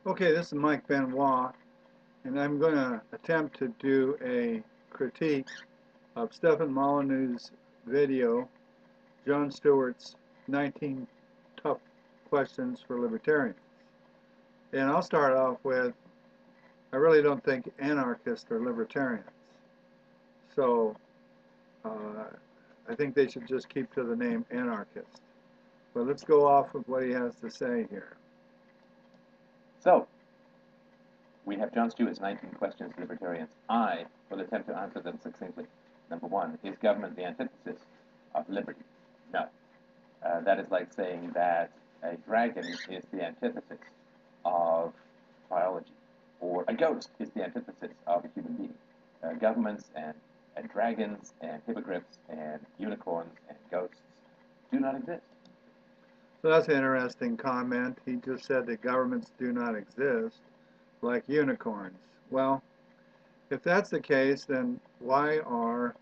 Okay, this is Mike Benoit, and I'm going to attempt to do a critique of Stefan Molyneux's video, Jon Stewart's 19 Tough Questions for Libertarians. And I'll start off with, I really don't think anarchists are libertarians. So I think they should just keep to the name anarchist. But let's go off with what he has to say here. So, we have Jon Stewart's 19 questions to libertarians. I will attempt to answer them succinctly. Number one, is government the antithesis of liberty? No. That is like saying that a dragon is the antithesis of biology, or a ghost is the antithesis of a human being. Governments and dragons and hippogriffs and unicorns and ghosts do not exist. So that's an interesting comment. He just said that governments do not exist, like unicorns. Well, if that's the case, then why are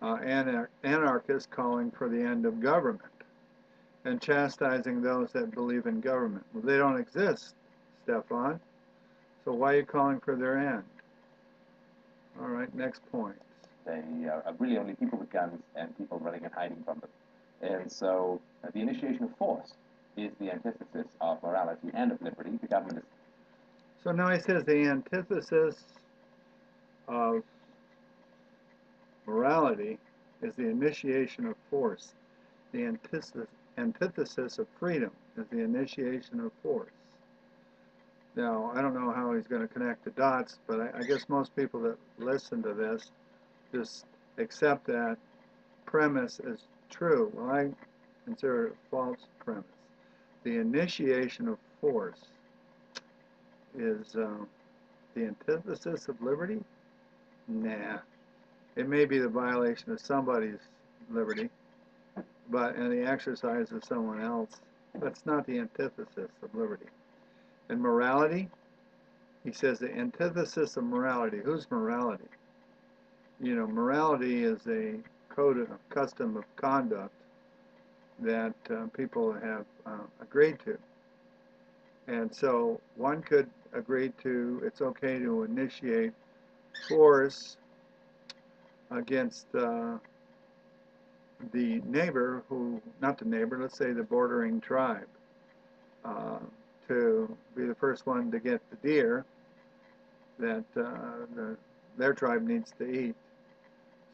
anarchists calling for the end of government and chastising those that believe in government? Well, they don't exist, Stefan. So why are you calling for their end? All right, next point. They are really only people with guns and people running and hiding from them. And so the initiation of force is the antithesis of morality and of liberty. The government is... So now he says the antithesis of morality is the initiation of force. The antithesis of freedom is the initiation of force. Now, I don't know how he's going to connect the dots, but I guess most people that listen to this just accept that premise as true. Well, I consider it a false premise. The initiation of force is the antithesis of liberty? Nah. It may be the violation of somebody's liberty, but in the exercise of someone else, that's not the antithesis of liberty. And morality, he says the antithesis of morality. Who's morality? You know, morality is a code of custom of conduct that people have agreed to. And so one could agree to it's okay to initiate force against the neighbor who, not the neighbor, let's say the bordering tribe, to be the first one to get the deer that their tribe needs to eat.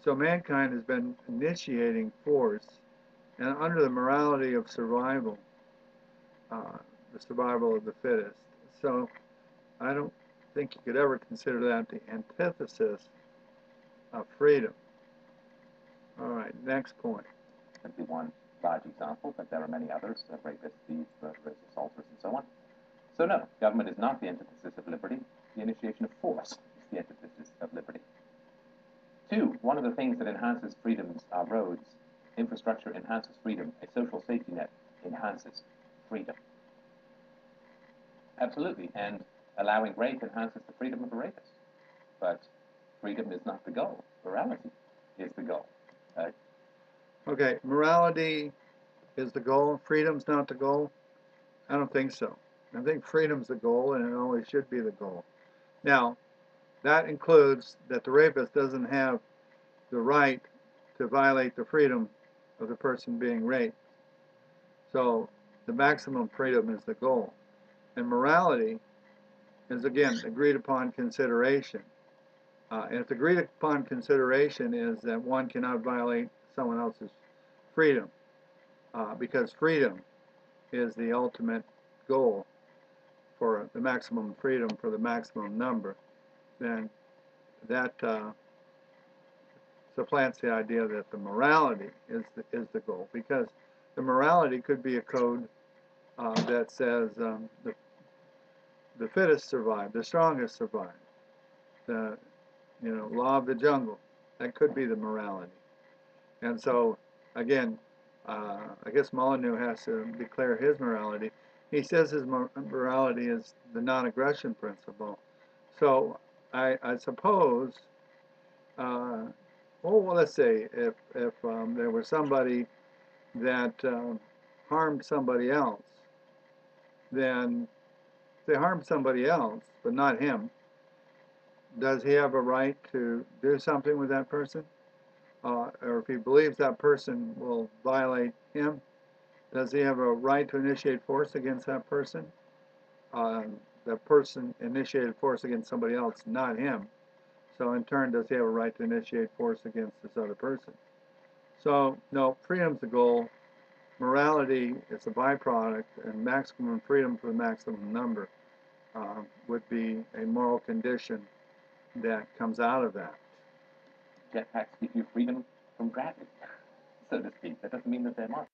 So mankind has been initiating force, and under the morality of survival, the survival of the fittest. So I don't think you could ever consider that the antithesis of freedom. All right, next point. Simply one large example, but there are many others, rapists, thieves, murderers, assaulters, and so on. So no, government is not the antithesis of liberty. The initiation of force is the antithesis of liberty. Two, one of the things that enhances freedoms are roads. Infrastructure enhances freedom. A social safety net enhances freedom. Absolutely, and allowing rape enhances the freedom of a rapist. But freedom is not the goal. Morality is the goal. Okay, morality is the goal. Freedom's not the goal? I don't think so. I think freedom's the goal, and it always should be the goal. Now, that includes that the rapist doesn't have the right to violate the freedom of the person being raped. So the maximum freedom is the goal. And morality is, again, agreed upon consideration. And if agreed upon consideration is that one cannot violate someone else's freedom, because freedom is the ultimate goal for the maximum freedom for the maximum number, then that supplants the idea that the morality is the goal, because the morality could be a code that says the fittest survive, the strongest survive, the law of the jungle. That could be the morality. And so again, I guess Molyneux has to declare his morality. He says his morality is the non-aggression principle. So I suppose, well, let's say if there was somebody that harmed somebody else, then if they harm somebody else, but not him, does he have a right to do something with that person? Or if he believes that person will violate him, does he have a right to initiate force against that person? The person initiated force against somebody else, not him. So in turn, does he have a right to initiate force against this other person? So no, freedom's the goal. Morality is a byproduct, and maximum freedom for the maximum number would be a moral condition that comes out of that. Jetpacks give you freedom from gravity, so to speak. That doesn't mean that they're not.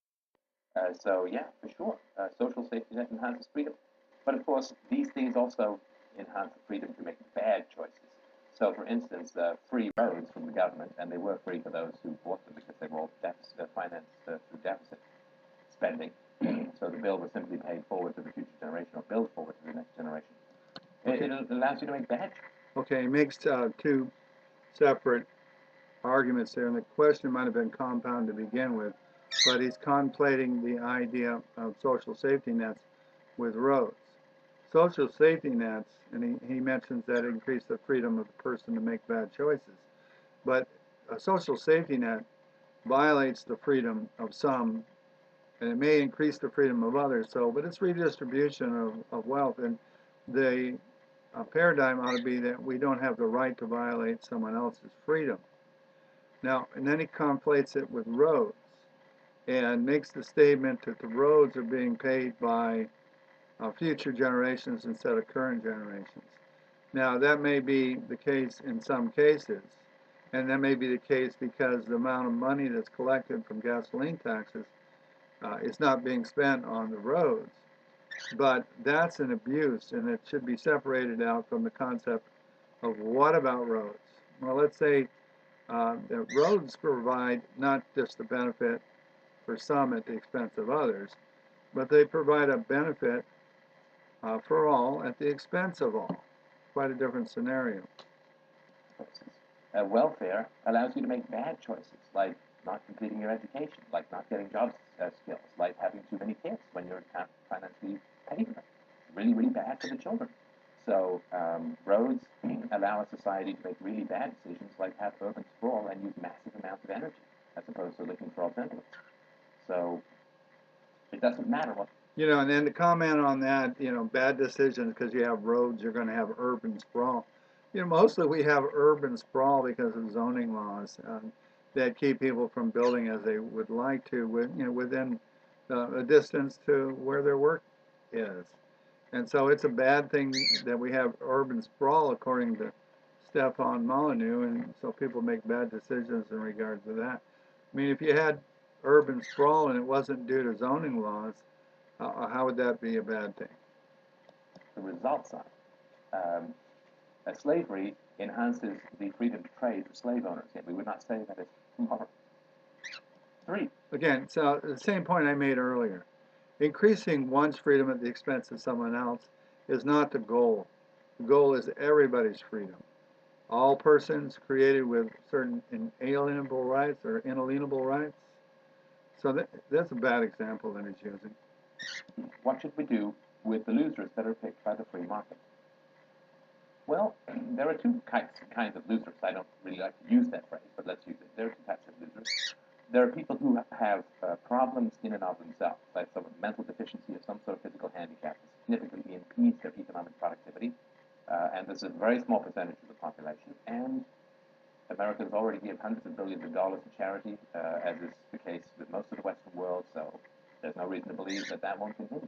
So yeah, for sure, social safety net enhances freedom. But of course, these things also enhance the freedom to make bad choices. So, for instance, free roads from the government, and they were free for those who bought them because they were all financed through deficit spending. So the bill was simply paid forward to the future generation, or billed forward to the next generation. Okay. It allows you to make bad choices. Okay, it makes two separate arguments there, and the question might have been compound to begin with, but he's conflating the idea of social safety nets with roads. Social safety nets, and he mentions that increase the freedom of the person to make bad choices, but a social safety net violates the freedom of some, and it may increase the freedom of others. So, but it's redistribution of wealth, and the paradigm ought to be that we don't have the right to violate someone else's freedom. Now, and then he conflates it with roads and makes the statement that the roads are being paid by future generations instead of current generations. Now, that may be the case in some cases, and that may be the case because the amount of money that's collected from gasoline taxes is not being spent on the roads. But that's an abuse, and it should be separated out from the concept of what about roads? Well, let's say that roads provide not just the benefit for some at the expense of others, but they provide a benefit for all at the expense of all. Quite a different scenario. Welfare allows you to make bad choices, like not completing your education, like not getting job skills, like having too many kids when you're financially paying them. It's really, really bad for the children. So roads allow a society to make really bad decisions, like have urban sprawl and use massive amounts of energy, as opposed to looking for alternatives. So it doesn't matter what. You know, and then to comment on that, you know, bad decisions because you have roads, you're going to have urban sprawl. You know, mostly we have urban sprawl because of zoning laws that keep people from building as they would like to, within a distance to where their work is. And so it's a bad thing that we have urban sprawl, according to Stefan Molyneux, and so people make bad decisions in regard to that. I mean, if you had urban sprawl and it wasn't due to zoning laws, how would that be a bad thing? The results are. Slavery enhances the freedom to trade for slave owners, yet we would not say that it's moral. 3. Again, so the same point I made earlier. Increasing one's freedom at the expense of someone else is not the goal. The goal is everybody's freedom. All persons created with certain inalienable rights or inalienable rights. So that's a bad example that he's using. What should we do with the losers that are picked by the free market? Well, there are two kinds of losers. I don't really like to use that phrase, but let's use it. There are two types of losers. There are people who have problems in and of themselves, like some mental deficiency or some sort of physical handicap that significantly impedes their economic productivity. And this is a very small percentage of the population. And Americans already give hundreds of billions of dollars to charity, as is the case with most of the Western world, so there's no reason to believe that that won't continue.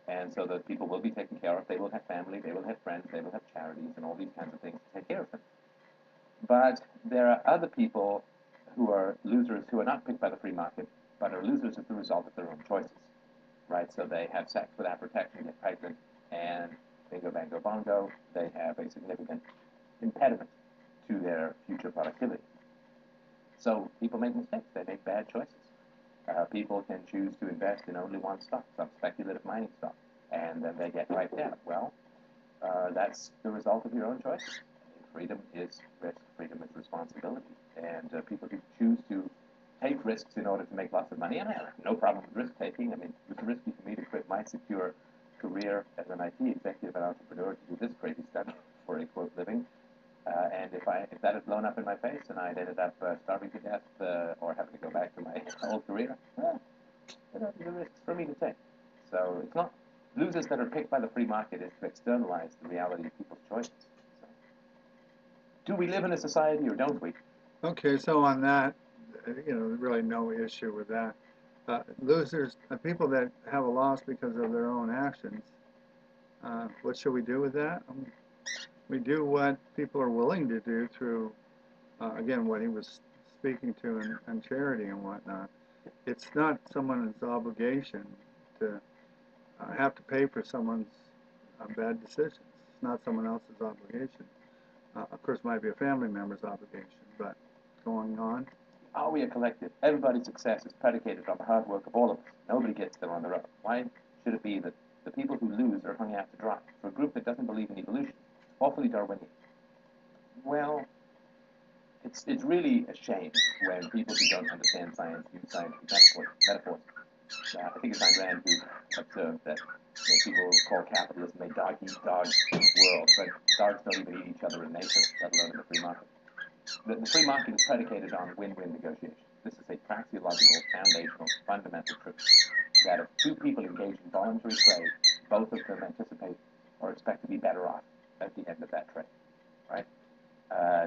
And so those people will be taken care of. They will have family, they will have friends, they will have charities, and all these kinds of things to take care of them. But there are other people who are losers who are not picked by the free market, but are losers as a result of their own choices, right? So they have sex without protection, get pregnant, and bingo, bango, bongo, they have a significant impediment to their future productivity. So people make mistakes. They make bad choices. People can choose to invest in only one stock, some speculative mining stock, and then they get wiped out. Well, that's the result of your own choices. Freedom is risk. Freedom is responsibility. And people who choose to take risks in order to make lots of money, and I have no problem with risk taking. I mean, it's risky for me to quit my secure career as an IT executive and entrepreneur to do this crazy stuff for a quote living. And if that had blown up in my face and I'd ended up starving to death or having to go back to my old career, well, the risks for me to take. So it's not losers that are picked by the free market is to externalize the reality of people's choices. So, do we live in a society or don't we? Okay, so on that, really no issue with that. Losers, people that have a loss because of their own actions, what should we do with that? We do what people are willing to do through, again, what he was speaking to and charity and whatnot. It's not someone's obligation to have to pay for someone's bad decisions. It's not someone else's obligation. Of course, it might be a family member's obligation, but going on. Are we a collective? Everybody's success is predicated on the hard work of all of us. Nobody gets there on their own. Why should it be that the people who lose are hung out to dry? For a group that doesn't believe in evolution, awfully Darwinian. Well, it's really a shame when people who don't understand science use scientific metaphors. I think it's Ayn Rand who observed that people call capitalism a dog-eat-dog world, but dogs don't even eat each other in nature, let alone in the free market. The free market is predicated on win-win negotiation. This is a praxeological, foundational, fundamental truth that if two people engage in voluntary trade, both of them anticipate or expect to be better off at the end of that trade, right?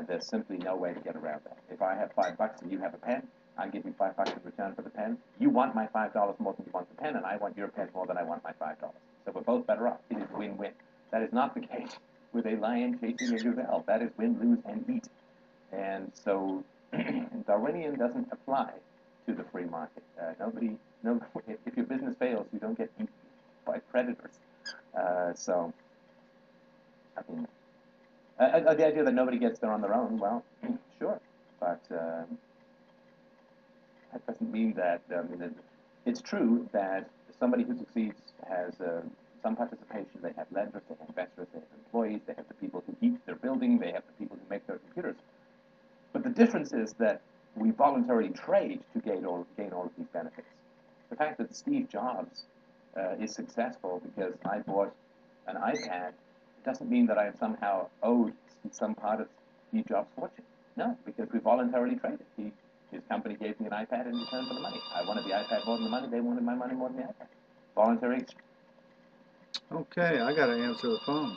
There's simply no way to get around that. If I have $5 and you have a pen, I give you $5 in return for the pen. You want my $5 more than you want the pen, and I want your pen more than I want my $5. So we're both better off. It is win-win. That is not the case with a lion chasing a gazelle. That is win, lose, and eat. And so Darwinian doesn't apply to the free market. If your business fails, you don't get eaten by predators. So, I mean, the idea that nobody gets there on their own, well, sure, but that doesn't mean that. It's true that somebody who succeeds has some participation. They have lenders, they have investors, they have employees, they have the people who heat their building, they have the people who make their computers. But the difference is that we voluntarily trade to gain all of these benefits. The fact that Steve Jobs is successful because I bought an iPad doesn't mean that I am somehow owed some part of Steve Jobs' fortune. No, because we voluntarily traded. His company gave me an iPad in return for the money. I wanted the iPad more than the money. They wanted my money more than the iPad. Voluntary exchange. Okay, I got to answer the phone.